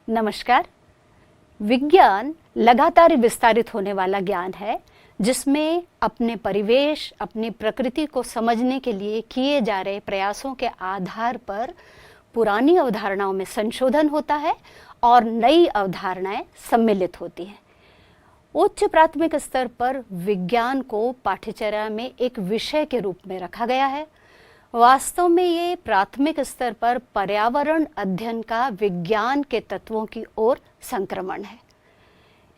नमस्कार। विज्ञान लगातार विस्तारित होने वाला ज्ञान है जिसमें अपने परिवेश, अपनी प्रकृति को समझने के लिए किए जा रहे प्रयासों के आधार पर पुरानी अवधारणाओं में संशोधन होता है और नई अवधारणाएं सम्मिलित होती हैं। उच्च प्राथमिक स्तर पर विज्ञान को पाठ्यचर्या में एक विषय के रूप में रखा गया है। वास्तव में ये प्राथमिक स्तर पर पर्यावरण अध्ययन का विज्ञान के तत्वों की ओर संक्रमण है।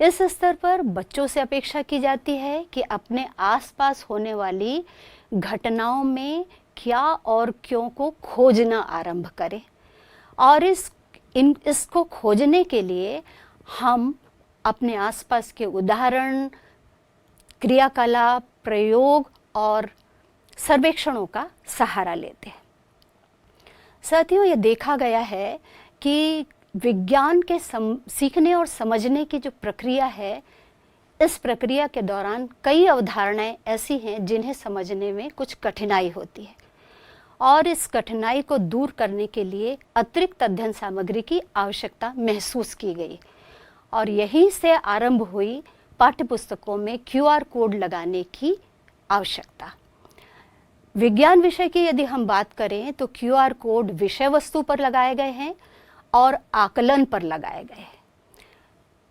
इस स्तर पर बच्चों से अपेक्षा की जाती है कि अपने आसपास होने वाली घटनाओं में क्या और क्यों को खोजना आरंभ करें और इसको खोजने के लिए हम अपने आसपास के उदाहरण, क्रियाकलाप, प्रयोग और सर्वेक्षणों का सहारा लेते हैं। साथियों, ये देखा गया है कि विज्ञान के सीखने और समझने की जो प्रक्रिया है, इस प्रक्रिया के दौरान कई अवधारणाएं ऐसी हैं जिन्हें समझने में कुछ कठिनाई होती है और इस कठिनाई को दूर करने के लिए अतिरिक्त अध्ययन सामग्री की आवश्यकता महसूस की गई और यहीं से आरंभ हुई पाठ्यपुस्तकों में QR कोड लगाने की आवश्यकता। विज्ञान विषय की यदि हम बात करें तो QR कोड विषय वस्तु पर लगाए गए हैं और आकलन पर लगाए गए हैं।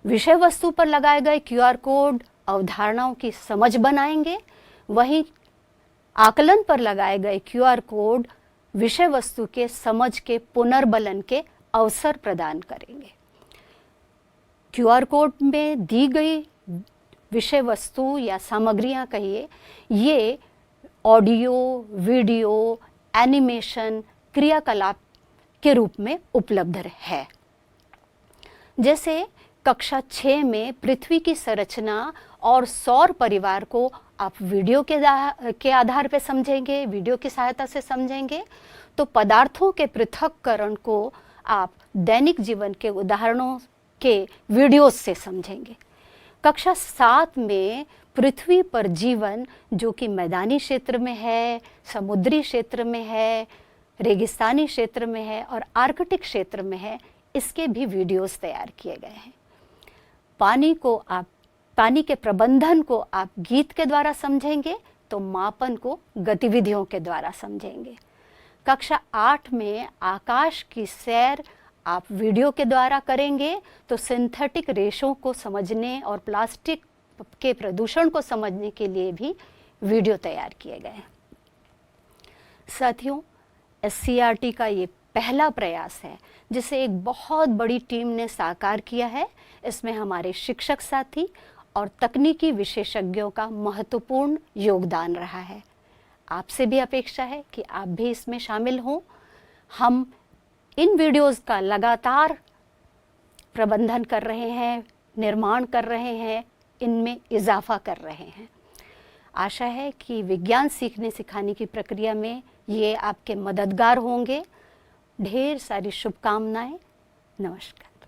विषय वस्तु पर लगाए गए QR कोड अवधारणाओं की समझ बनाएंगे, वहीं आकलन पर लगाए गए QR कोड विषय वस्तु के समझ के पुनर्बलन के अवसर प्रदान करेंगे। QR कोड में दी गई विषय वस्तु या सामग्रियां कहिए, ये ऑडियो, वीडियो, एनिमेशन, क्रियाकलाप के रूप में उपलब्ध है। जैसे कक्षा 6 में पृथ्वी की संरचना और सौर परिवार को आप वीडियो के आधार पर समझेंगे, वीडियो की सहायता से समझेंगे, तो पदार्थों के पृथक्करण को आप दैनिक जीवन के उदाहरणों के वीडियोस से समझेंगे। कक्षा 7 में पृथ्वी पर जीवन जो कि मैदानी क्षेत्र में है, समुद्री क्षेत्र में है, रेगिस्तानी क्षेत्र में है और आर्कटिक क्षेत्र में है, इसके भी वीडियोस तैयार किए गए हैं। पानी के प्रबंधन को आप गीत के द्वारा समझेंगे तो मापन को गतिविधियों के द्वारा समझेंगे। कक्षा 8 में आकाश की सैर आप वीडियो के द्वारा करेंगे तो सिंथेटिक रेशों को समझने और प्लास्टिक के प्रदूषण को समझने के लिए भी वीडियो तैयार किए गए हैं। साथियों, SCERT का ये पहला प्रयास है जिसे एक बहुत बड़ी टीम ने साकार किया है। इसमें हमारे शिक्षक साथी और तकनीकी विशेषज्ञों का महत्वपूर्ण योगदान रहा है। आपसे भी अपेक्षा है कि आप भी इसमें शामिल हों। हम इन वीडियोस का लगातार प्रबंधन कर रहे हैं, निर्माण कर रहे हैं, इनमें इजाफा कर रहे हैं। आशा है कि विज्ञान सीखने सिखाने की प्रक्रिया में ये आपके मददगार होंगे। ढेर सारी शुभकामनाएं। नमस्कार।